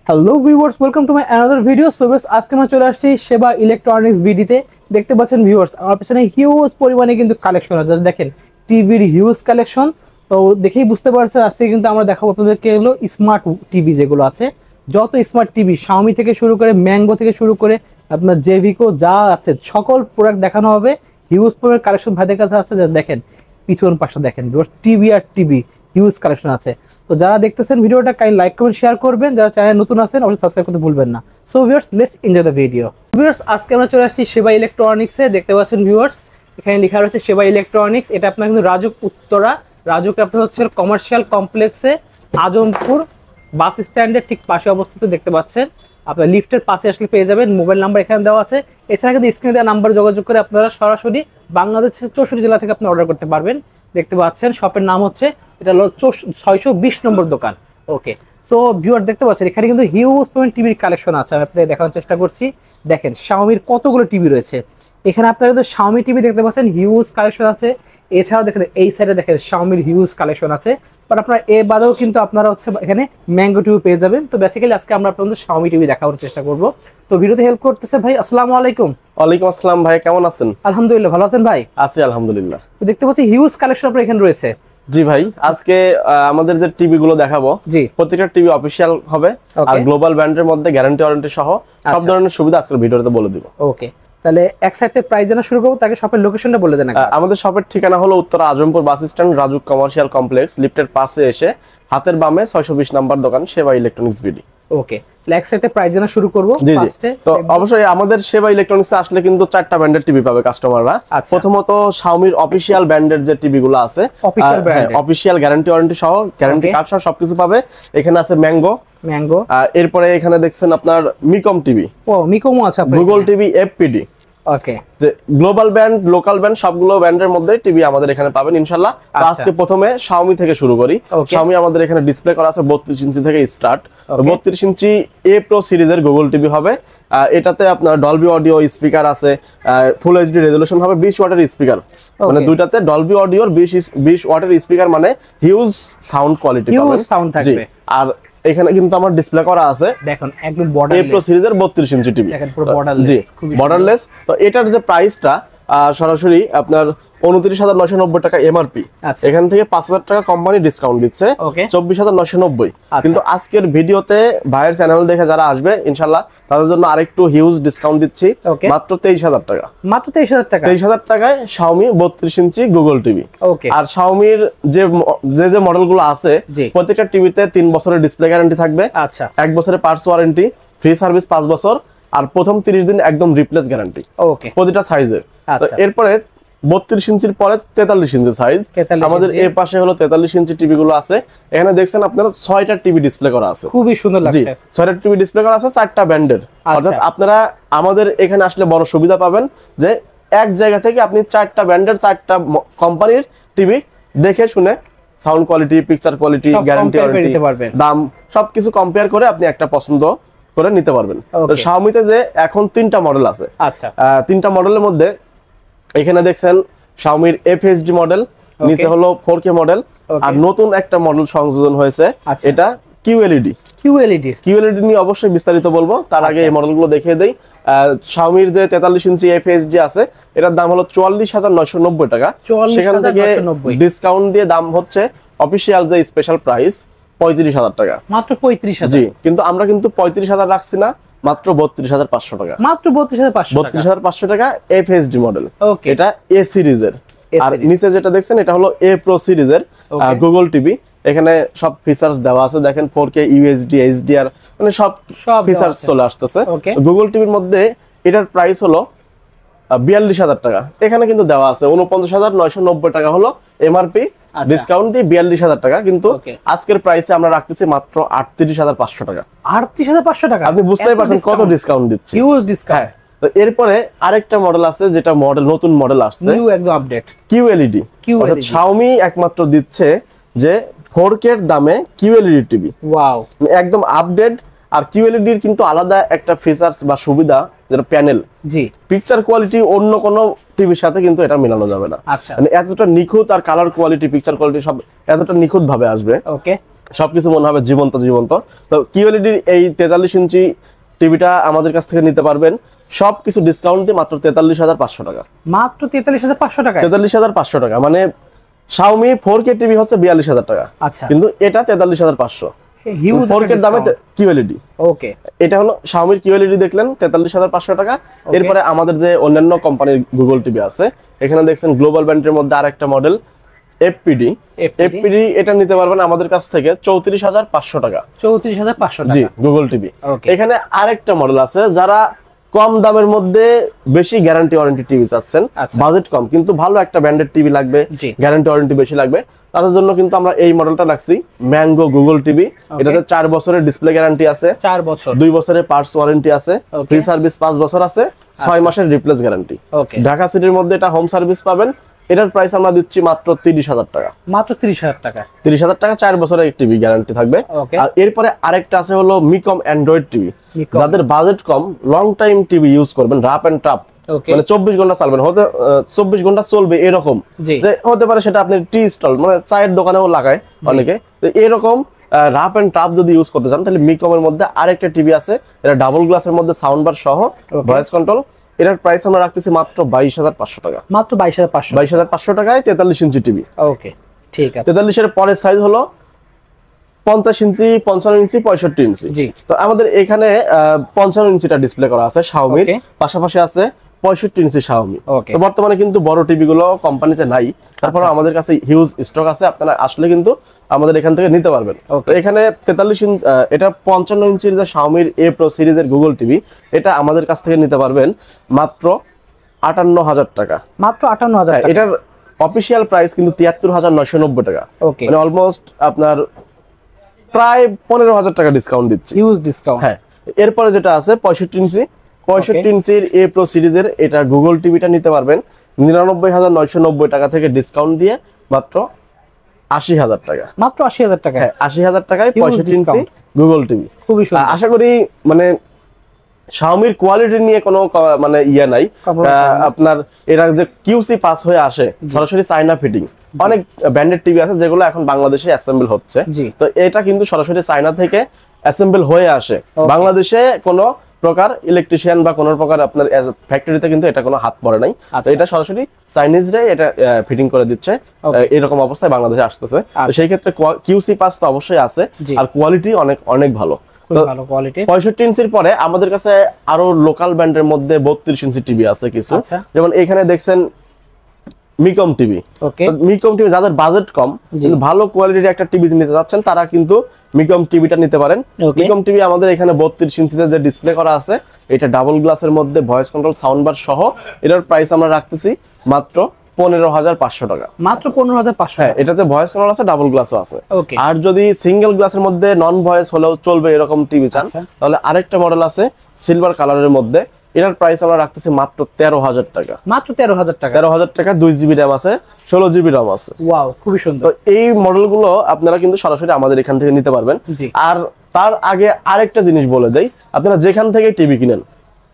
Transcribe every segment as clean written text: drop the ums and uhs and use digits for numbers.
Hello viewers, welcome to my another video. So বেশ, আজকে আমরা চলে আসছি সেবা ইলেকট্রনিক্স বিডিতে। দেখতে পাচ্ছেন ভিউয়ার্স, আমার পেছনে হিউজ পরিমাণে কিন্তু কালেকশন আছে। জাস্ট দেখেন, টিভির হিউজ কালেকশন। তো দেখেই বুঝতে পারছেন আজকে কিন্তু আমরা দেখাবো আপনাদেরকে হলো স্মার্ট টিভি যেগুলো আছে। যত স্মার্ট টিভি, শাওমি থেকে শুরু করে ম্যাঙ্গো থেকে শুরু করে আপনার জেভিকো যা আছে সকল প্রোডাক্ট দেখানো হবে। হিউজ পরিমাণ কালেকশন ভাইদের কাছে আছে। জাস্ট দেখেন পিছন পাশে দেখেন টিভি আর টিভি হিউজ কালেকশন আছে। তো যারা দেখতেছেন ভিডিওটা কাইন্ডলি লাইক কমেন্ট শেয়ার করবেন, যারা চ্যানেল নতুন আছেন অবশ্যই সাবস্ক্রাইব করতে ভুলবেন না। So viewers, let's enjoy the video. Viewers, আজকে আমরা চলে আসছি সেবা ইলেকট্রনিক্সে। দেখতে পাচ্ছেন ভিউয়ার্স, এখানে লেখা রয়েছে সেবা ইলেকট্রনিক্স। এটা আপনার কিন্তু রাজুক উত্তরা, রাজুক আপনার হচ্ছে কমার্শিয়াল কমপ্লেক্সে আজমপুর বাস স্ট্যান্ডের ঠিক পাশে অবস্থিত। দেখতে পাচ্ছেন আপনার লিফটের পাশে আসলে পেয়ে যাবেন। মোবাইল নাম্বার এখানে দেওয়া আছে। এছাড়া কিন্তু স্ক্রিনে দেওয়া নাম্বার যোগাযোগ করে আপনারা সরাসরি বাংলাদেশের 64 জেলা থেকে আপনি অর্ডার করতে পারবেন। দেখতে পাচ্ছেন শপের নাম হচ্ছে, এটা হলো 620 নম্বর দোকান। ওকে, সো ভিউয়ার দেখতে পাচ্ছেন এখানে কিন্তু হিউজ পরিমাণ টিভির কালেকশন আছে। আমি আপনাদের দেখানোর চেষ্টা করছি। দেখেন শাওমির কতগুলো টিভি রয়েছে এখানে। আপনারা কিন্তু শাওমি টিভি দেখতে পাচ্ছেন, হিউজ কালেকশন আছে। এছাড়াও দেখেন এই সাইডে দেখেন শাওমির হিউজ কালেকশন আছে। বাট আপনারা এ বাদেও কিন্তু আপনারা হচ্ছে এখানে ম্যাঙ্গো টিভি পেয়ে যাবেন। তো বেসিক্যালি আজকে আমরা আপনাদের শাওমি টিভি দেখানোর চেষ্টা করব। তো ভিডিওতে হেল্প করতেছে ভাই। আসসালামু আলাইকুম। ওয়ালাইকুম আসসালাম ভাই, কেমন আছেন? আলহামদুলিল্লাহ, ভালো আছেন ভাই? আছি আলহামদুলিল্লাহ। তো দেখতে পাচ্ছি হিউজ কালেকশন আপনার এখানে রয়েছে। জি ভাই, আজকে আমাদের যে টিভি গুলো দেখাবো, জি, প্রত্যেকটা টিভি অফিসিয়াল হবে আর গ্লোবাল ব্র্যান্ডের মধ্যে গ্যারান্টি ওয়ারেন্টি সহ সব ধরনের সুবিধা আজকের ভিডিওতে বলে দিব। ওকে, তাহলে এক সাইড থেকে প্রাইস জানা শুরু করব, তাকে শপের লোকেশনটা বলে দেন। আমাদের শপের ঠিকানা হলো Uttara Azampur bus stand, RAJUK commercial complex, লিফটের পাশে এসে হাতের বামে 620 নাম্বার দোকান, সেবা ইলেকট্রনিক্স বিডি। ওকে, তাহলে এক সাইড থেকে প্রাইস জানা শুরু করব। জি জি, তো অবশ্যই আমাদের সেবা ইলেকট্রনিক্সে আসলে কিন্তু 4টা ব্র্যান্ডের টিভি পাবে কাস্টমাররা। প্রথমত শাওমির অফিশিয়াল ব্র্যান্ডের যে টিভি গুলো আছে, অফিশিয়াল গ্যারান্টি ওয়ারেন্টি সহ, গ্যারান্টি কার্ড সহ সবকিছু পাবে। এখানে আছে ম্যাঙ্গো, এরপরে এখানে দেখছেন আপনার মিকম টিভি। ও, মিকমও আছে আপনার। Google TV, FPD. ওকে, যে গ্লোবাল ব্র্যান্ড, লোকাল ব্র্যান্ড সবগুলো ব্র্যান্ডের মধ্যে টিভি আমাদের এখানে পাবেন ইনশাআল্লাহ। আজকে প্রথমে শাওমি থেকে শুরু করি। শাওমি আমাদের এখানে ডিসপ্লে করা আছে 32 ইঞ্চি থেকে স্টার্ট। 32 ইঞ্চি এ প্রো সিরিজের গুগল টিভি হবে। এটাতে আপনার ডলবি অডিও স্পিকার আছে, ফুল এইচডি রেজোলিউশন হবে, 20 ওয়াটের স্পিকার। মানে দুইটাতে ডলবি অডিওর 20 ওয়াটের স্পিকার, মানে হিউজ সাউন্ড কোয়ালিটি পাবেন। হিউজ সাউন্ড থাকবে। আর এখানে কিন্তু আমার ডিসপ্লে করা আছে, দেখুন একদম বর্ডারলেস, এ প্রো সিরিজের 32 ইঞ্চি টিভি। দেখেন পুরো বর্ডারলেস, জি বর্ডারলেস। তো এটার যে প্রাইসটা সরাসরি আপনার 29,990 টাকা এমআরপি। এখান থেকে 5,000 টাকা কোম্পানি ডিসকাউন্ট দিচ্ছে, 24,990। কিন্তু আজকের ভিডিওতে ভাইয়ের চ্যানেল দেখে যারা আসবে ইনশাআল্লাহ তাদের জন্য আরেকটু হিউজ ডিসকাউন্ট দিচ্ছি, মাত্র 23,000 টাকা। মাত্র 23,000 টাকা। 23,000 টাকায় শাওমি 32 ইঞ্চি গুগল টিভি। আর শাওমির যে মডেলগুলো আছে প্রত্যেকটা টিভিতে 3 বছরের ডিসপ্লে গ্যারান্টি থাকবে। আচ্ছা, 1 বছরের পার্টস ওয়ারেন্টি, ফ্রি সার্ভিস 5 বছর, আর প্রথম 30 দিন একদম রিপ্লেস গ্যারান্টি। ওকে, প্রতিটা সাইজের। এরপরে 32 ইঞ্চির পরে 43 ইঞ্চি সাইজ আমাদের এই পাশে হলো 43 ইঞ্চি টিভি গুলো আছে। এখানে দেখছেন আপনারা 6টা টিভি ডিসপ্লে করা আছে, খুবই সুন্দর লাগছে। 6টা টিভি ডিসপ্লে করা আছে, 4টা ব্র্যান্ডের। অর্থাৎ আপনারা আমাদের এখানে আসলে বড় সুবিধা পাবেন যে এক জায়গা থেকে আপনি 4টা ব্র্যান্ডের 4টা কোম্পানির টিভি দেখে শুনে sound quality, picture quality, guarantee warranty, দাম সবকিছু কম্পেয়ার করে আপনি একটা পছন্দ করে নিতে পারবেন। তো শাওমিতে যে এখন 3টা মডেল আছে। আচ্ছা, 3টা মডেলের মধ্যে এখানে দেখছেন শাওমির এফএইচডি মডেল, নিচে হলো 4K মডেল, আর নতুন একটা মডেল সংযোজন হয়েছে, এটা কিউএলইডি। কিউএলইডি নিয়ে অবশ্যই বিস্তারিত বলবো, তার আগে এই মডেলগুলো দেখিয়ে দেই। শাওমির যে 43 ইঞ্চি এফএইচডি আছে এটার দাম হলো 44,990 টাকা। সেখান থেকে ডিসকাউন্ট দিয়ে দাম হচ্ছে অফিশিয়াল যে স্পেশাল প্রাইস 35,000 টাকা। মাত্র 35,000। জি, কিন্তু আমরা কিন্তু 35,000 রাখছি না, মাত্র 32,500 টাকা। মাত্র 32,500 টাকা এফএইচডি মডেল। এটা এ সিরিজের। আর নিচে যেটা দেখছেন এটা হলো এ প্রো সিরিজের গুগল টিভি। এখানে সব ফিচার্স দেওয়া আছে, দেখেন 4K ইউএসডি, এইচডিআর, মানে সব ফিচার্স চলে আসতেছে গুগল টিভির মধ্যে। এটার প্রাইস হলো 42,000 টাকা। এখানে কিন্তু দেওয়া আছে 49,990 টাকা হলো এমআরপি, ডিসকাউন্ট দিয়ে 42,000 টাকা। কিন্তু আজকের প্রাইসে আমরা রাখতেছি মাত্র 38,500 টাকা। 38,500 টাকা, আপনি বুঝতেই পারছেন কত ডিসকাউন্ট দিচ্ছি, হিউজ ডিসকাউন্ট। তো এরপরে আরেকটা মডেল আছে যেটা নতুন মডেল আসছে, নিউ একদম আপডেট, কিউএলইডি। অর্থাৎ শাওমি একমাত্র দিচ্ছে যে 4K এর দামে কিউএলইডি টিভি। ওয়াও, একদম আপডেট। আর কিউএলইডির কিন্তু আলাদা একটা ফিচারস বা সুবিধা, যেটা প্যানেল। জি, পিকচার কোয়ালিটি অন্য কোনো টিভির সাথে কিন্তু এটা মেলানো যাবে না। আচ্ছা, মানে এতটা নিখুঁত, আর কালার কোয়ালিটি, পিকচার কোয়ালিটি সব এতটা নিখুঁত ভাবে আসবে। ওকে, সবকিছু মনে হবে জীবন্ত জীবন্ত। তো কিউএলইডির এই 43 ইঞ্চি টিভিটা আমাদের কাছ থেকে নিতে পারবেন সবকিছু ডিসকাউন্ট দিয়ে মাত্র 43,500 টাকা। মাত্র 43,500 টাকা? 43,500 টাকা, মানে Xiaomi 4K টিভি হচ্ছে 42,000 টাকা, আচ্ছা, কিন্তু এটা 43,500। হিউজ 4K দামে কিউএলইডি। ওকে, এটা হলো Xiaomi কিউএলইডি দেখলেন 43,500 টাকা। এরপরে আমাদের যে অন্যান্য কোম্পানির গুগল টিভি আছে, এখানে দেখছেন গ্লোবাল ব্র্যান্ডের মধ্যে আরেকটা মডেল এফপিডি। এটা নিতে পারবেন আমাদের কাছ থেকে 34,500 টাকা। 34,500 টাকা, জি, গুগল টিভি। এখানে আরেকটা মডেল আছে, যারা কম দামের মধ্যে বেশি গ্যারান্টি ওয়ারেন্টি টিভি চাচ্ছেন, বাজেট কম কিন্তু ভালো একটা ব্র্যান্ডেড টিভি লাগবে, গ্যারান্টি ওয়ারেন্টি বেশি লাগবে, তাদের জন্য কিন্তু আমরা এই মডেলটা রাখছি, ম্যাঙ্গো গুগল টিভি। এটাতে 4 বছরের ডিসপ্লে গ্যারান্টি আছে, 4 বছর, 2 বছরের পার্টস ওয়ারেন্টি আছে, ফ্রি সার্ভিস 5 বছর আছে, 6 মাসের রিপ্লেস গ্যারান্টি। ঢাকা সিটির মধ্যে এটা হোম সার্ভিস পাবেন। এটার প্রাইস আমরা দিচ্ছি মাত্র 30,000 টাকা। মাত্র 30,000 টাকা? 30,000 টাকা, 4 বছরের টিভি গ্যারান্টি থাকবে। আর এরপরে আরেকটা আছে হলো মিকম অ্যান্ড্রয়েড টিভি। যাদের বাজেট কম, লং টাইম টিভি ইউজ করবেন, রাফ এন্ড টাফ, মানে 24 ঘন্টা চালবেন, 24 ঘন্টা চলবে এরকম, হতে পারে সেটা আপনি টি স্টল মানে চায়ের দোকানেও লাগায় অনেকে, তো এরকম রাফ এন্ড টাফ যদি ইউজ করতে চান তাহলে মিকমের মধ্যে আরেকটা টিভি আছে, এটা ডাবল গ্লাসের মধ্যে সাউন্ড বার সহ, ভয়েস কন্ট্রোল। এটার প্রাইস আমরা রাখতেছি মাত্র 22,500 টাকা। মাত্র 22,500? 22,500 টাকায় 43 ইঞ্চি টিভি। ওকে, ঠিক আছে। 43 এর পরের সাইজ হলো 50 ইঞ্চি, 55 ইঞ্চি, 65 ইঞ্চি। তো আমাদের এখানে 55 ইঞ্চিটা ডিসপ্লে করা আছে Xiaomi, পাশাপাশি আছে 65 ইঞ্চি Xiaomi। তো বর্তমানে কিন্তু বড় টিভি গুলো কোম্পানিতে নাই, তারপর আমাদের কাছে হিউজ স্টক আছে, আপনারা আসলে কিন্তু আমাদের এখান থেকে নিতে পারবেন। তো এখানে 43 ইঞ্চি, এটা 55 ইঞ্চির যে Xiaomi A Pro সিরিজের গুগল টিভি, এটা আমাদের কাছ থেকে নিতে পারবেন মাত্র 58,000 টাকা। মাত্র 58,000 টাকা? এটার অফিশিয়াল প্রাইস কিন্তু 73,990 টাকা, মানে অলমোস্ট আপনার প্রায় 15,000 টাকা ডিসকাউন্ট দিচ্ছে, হিউজ ডিসকাউন্ট। হ্যাঁ, এরপরে যেটা আছে 65 ইঞ্চি, 65 ইঞ্চির A Pro সিরিজের এটা গুগল টিভিটা নিতে পারবেন 99,990 টাকা থেকে ডিসকাউন্ট দিয়ে মাত্র 80,000 টাকা। মাত্র 80,000 টাকা? হ্যাঁ, 80,000 টাকায় 65 ইঞ্চি গুগল টিভি। খুবই সুন্দর। আশা করি মানে Xiaomiর কোয়ালিটি নিয়ে কোনো মানে ইয়া নাই। আপনার এরা যে কিউসি পাস হয়ে আসে সরাসরি চায়না ফিটিং, অনেক ব্র্যান্ডেড টিভি আছে যেগুলো এখন বাংলাদেশে অ্যাসেম্বল হচ্ছে, তো এটা কিন্তু সরাসরি চায়না থেকে অ্যাসেম্বল হয়ে আসে। বাংলাদেশে কোনো প্রকার ইলেকট্রিশিয়ান বা কোনো প্রকার আপনার ফ্যাক্টরিতে কিন্তু এটা কোনো হাত পড়ে নাই, তো এটা সরাসরি চাইনিজরাই এটা ফিটিং করে দিচ্ছে, এরকম অবস্থায় বাংলাদেশে আসতেছে। তো সেই ক্ষেত্রে কিউসি পাস তো অবশ্যই আছে, আর কোয়ালিটি অনেক অনেক ভালো। 65 ইঞ্চির পরে আমাদের কাছে আরো লোকাল ব্র্যান্ডের মধ্যে 32 ইঞ্চি টিভি আছে কিছু, যেমন এখানে দেখছেন মিকম টিভি। মিকম টিভি যাদের বাজেট কম কিন্তু ভালো কোয়ালিটির একটা টিভি নিতে যাচ্ছেন, তারা কিন্তু মিকম টিভিটা নিতে পারেন। মিকম টিভি আমাদের এখানে 32 ইঞ্চিতে যে ডিসপ্লে করা আছে, এটা ডাবল গ্লাসের মধ্যে ভয়েস কন্ট্রোল সাউন্ড বার সহ, এটার প্রাইস আমরা রাখতেছি মাত্র 15,500 টাকা। মাত্র 15,500? হ্যাঁ, এটাতে ভয়েস কন্ট্রোল আছে, ডাবল গ্লাসও আছে। আর যদি সিঙ্গেল গ্লাসের মধ্যে নন ভয়েস হলেও চলবে এরকম টিভি চান, তাহলে আরেকটা মডেল আছে সিলভার কালারের মধ্যে, এটার প্রাইস আমরা রাখতেছি মাত্র 13,000 টাকা। মাত্র 13,000 টাকা? 13,000 টাকা, 2GB র্যাম আছে, 16GB র্যাম আছে। ওয়াও, খুবই সুন্দর। তো এই মডেলগুলো আপনারা কিন্তু সরাসরি আমাদের এখান থেকে নিতে পারবেন। আর তার আগে আরেকটা জিনিস বলে দেই, আপনারা যেখান থেকে টিভি কিনেন,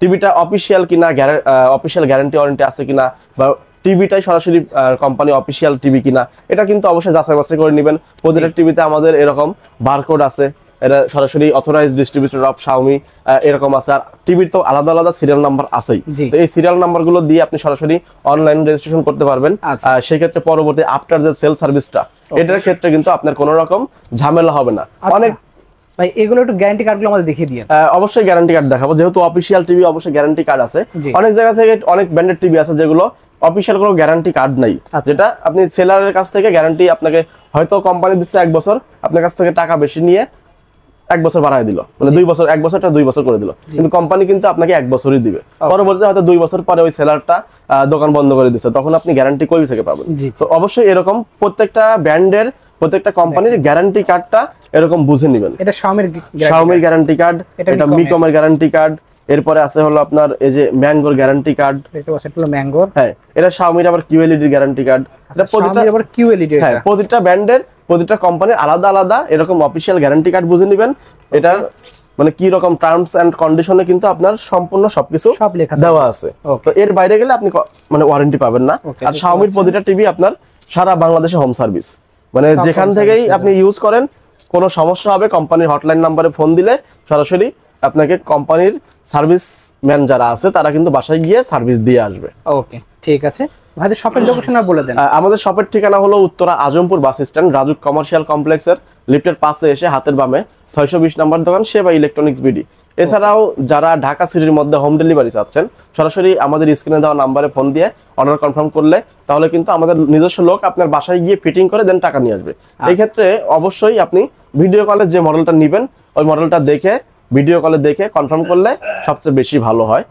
টিভিটা অফিশিয়াল কিনা, অফিশিয়াল গ্যারান্টি ওয়ারেন্টি আছে কিনা, বা টিভিটাই সরাসরি কোম্পানি অফিশিয়াল টিভি কিনা, এটা কিন্তু অবশ্যই যাচাই বাছাই করে নেবেন। প্রতিটা টিভিতে আমাদের এরকম বারকোড আছে, এটা সরাসরি অথরাইজড ডিস্ট্রিবিউটর অফ Xiaomi এরকম আছে। আর টিভির তো আলাদা আলাদা সিরিয়াল নাম্বার আছেই, তো এই সিরিয়াল নাম্বারগুলো দিয়ে আপনি সরাসরি অনলাইন রেজিস্ট্রেশন করতে পারবেন। সেই ক্ষেত্রে পরবর্তী আফটার যে সেল সার্ভিসটা, এটার ক্ষেত্রে কিন্তু আপনার কোনো রকম ঝামেলা হবে না। অনেক ভাই, এগুলো একটু গ্যারান্টি কার্ডগুলো আমাদের দেখিয়ে দিন। অবশ্যই গ্যারান্টি কার্ড দেখাবো, যেহেতু অফিশিয়াল টিভি অবশ্যই গ্যারান্টি কার্ড আছে। অনেক জায়গা থেকে অনেক ব্র্যান্ডেড টিভি আছে যেগুলো অফিশিয়াল কোনো গ্যারান্টি কার্ড নাই, যেটা আপনি সেলারের কাছ থেকে গ্যারান্টি, আপনাকে হয়তো কোম্পানি দিচ্ছে 1 বছর, আপনার কাছ থেকে টাকা বেশি নিয়ে 1 বছর বাড়ায় দিল, মানে 2 বছর, 1 বছরটা 2 বছর করে দিল, কিন্তু কোম্পানি কিন্তু আপনাকে 1 বছরই দিবে। পরবর্তীতে হয়তো 2 বছর পরে ওই সেলারটা দোকান বন্ধ করে দিচ্ছে, তখন আপনি গ্যারান্টি কই থেকে পাবেন? তো অবশ্যই এরকম প্রত্যেকটা ব্র্যান্ডের, প্রত্যেকটা কোম্পানির গ্যারান্টি কার্ডটা এরকম বুঝে নেবেন। এটা Xiaomiর গ্যারান্টি কার্ড, এটা মিকমের গ্যারান্টি কার্ড, এরপরে আছে হলো আপনার এই যে ম্যাঙ্গোর গ্যারান্টি কার্ড। হ্যাঁ, এটা Xiaomiর আবার QLED গ্যারান্টি কার্ড। হ্যাঁ, প্রতিটা ব্র্যান্ডের, প্রতিটা কোম্পানির আলাদা আলাদা এরকম অফিশিয়াল গ্যারান্টি কার্ড বুঝে নেবেন। এটার মানে কি রকম টার্মস এন্ড কন্ডিশনে কিন্তু আপনার সম্পূর্ণ সবকিছু সব লেখা দেওয়া আছে। তো এর বাইরে গেলে আপনি মানে ওয়ারেন্টি পাবেন না। আর Xiaomiর প্রতিটা টিভি আপনার সারা বাংলাদেশে হোম সার্ভিস, মানে যেখান থেকেই আপনি ইউজ করেন কোনো সমস্যা হবে কোম্পানির হটলাইন নাম্বারে ফোন দিলে সরাসরি আপনাকে কোম্পানির সার্ভিস ম্যান যারা আছে তারা কিন্তু বাসায় গিয়ে সার্ভিস দিয়ে আসবে। ওকে, ঠিক আছে ভাইদের শপের লোকেশন আর বলে দেন। আমাদের শপের ঠিকানা হলো Uttara Azampur bus stand, RAJUK commercial কমপ্লেক্সের লিফটের পাশে এসে হাতের বামে 620 নম্বর দোকান, সেবা ইলেকট্রনিক্স বিডি। এছাড়াও যারা ঢাকা সিটির মধ্যে হোম ডেলিভারি চাচ্ছেন সরাসরি আমাদের স্ক্রিনে দেওয়া নাম্বারে ফোন দিয়ে অর্ডার কনফার্ম করলে তাহলে কিন্তু আমাদের নিজস্ব লোক আপনার বাসায় গিয়ে ফিটিং করে দেন টাকা নিয়ে আসবে। এই ক্ষেত্রে অবশ্যই আপনি ভিডিও কলে যে মডেলটা নেবেন ওই মডেলটা দেখে ভিডিও কলে দেখে কনফার্ম করলে সবচেয়ে বেশি ভালো হয়।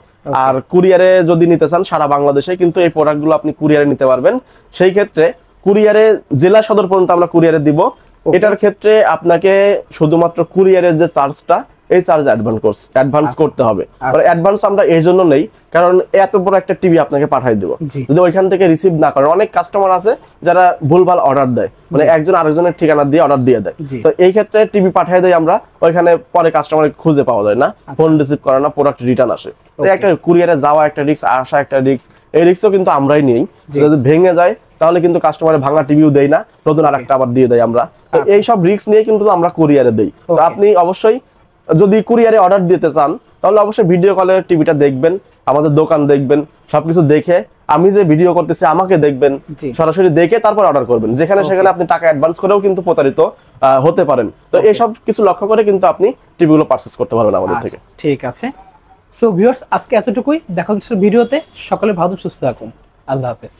আর কুরিয়ারে যদি নিতে চান সারা বাংলাদেশে কিন্তু এই প্রোডাক্টগুলো আপনি কুরিয়ারে নিতে পারবেন। সেই ক্ষেত্রে কুরিয়ারে জেলা সদর পর্যন্ত আমরা কুরিয়ারে দিব। এটার ক্ষেত্রে আপনাকে শুধুমাত্র কুরিয়ারের যে চার্জটা এই চার্জ অ্যাডভান্স করতে হবে। অ্যাডভান্স আমরা এই জন্য নেই কারণ এত বড় একটা টিভি আপনাকে পাঠিয়ে দেবো, যদি ওইখান থেকে রিসিভ না করেন, অনেক কাস্টমার আছে যারা ভুলভাল অর্ডার দেয়, মানে একজন আরেকজনের ঠিকানা দিয়ে অর্ডার দিয়ে দেয়। তো এই ক্ষেত্রে টিভি পাঠিয়ে দেয় আমরা, ওইখানে পরে কাস্টমার খুঁজে পাওয়া যায় না, ফোন রিসিভ করে না, প্রোডাক্ট রিটার্ন আসে। তো একটা কুরিয়ারে যাওয়া একটা রিস্ক, আসা একটা রিস্ক, এই রিস্কও কিন্তু আমরাই নিই। যদি ভেঙে যায় তাহলে কিন্তু কাস্টমারে ভাঙা টিভিও দেয় না, নতুন আরেকটা আবার দিয়ে দেয় আমরা। তো এই সব রিস্ক নিয়ে কিন্তু আমরা কুরিয়ারে দেই। তো আপনি অবশ্যই যদি কুরিয়ারে অর্ডার দিতে চান তাহলে অবশ্যই ভিডিও কলে টিভিটা দেখবেন, আমাদের দোকান দেখবেন, সবকিছু দেখে আমি যে ভিডিও করতেছি আমাকে দেখবেন, সরাসরি দেখে তারপর অর্ডার করবেন। যেখানে সেখানে আপনি টাকা অ্যাডভান্স করেও কিন্তু প্রতারিত হতে পারেন। তো এই সব কিছু লক্ষ্য করে কিন্তু আপনি টিভিগুলো পারচেজ করতে পারবেন আমাদের থেকে। ঠিক আছে, সো ভিউয়ার্স আজকে এতটুকুই, দেখা হচ্ছে ভিডিওতে। সকলে ভালো সুস্থ থাকুন, আল্লাহ হাফেজ।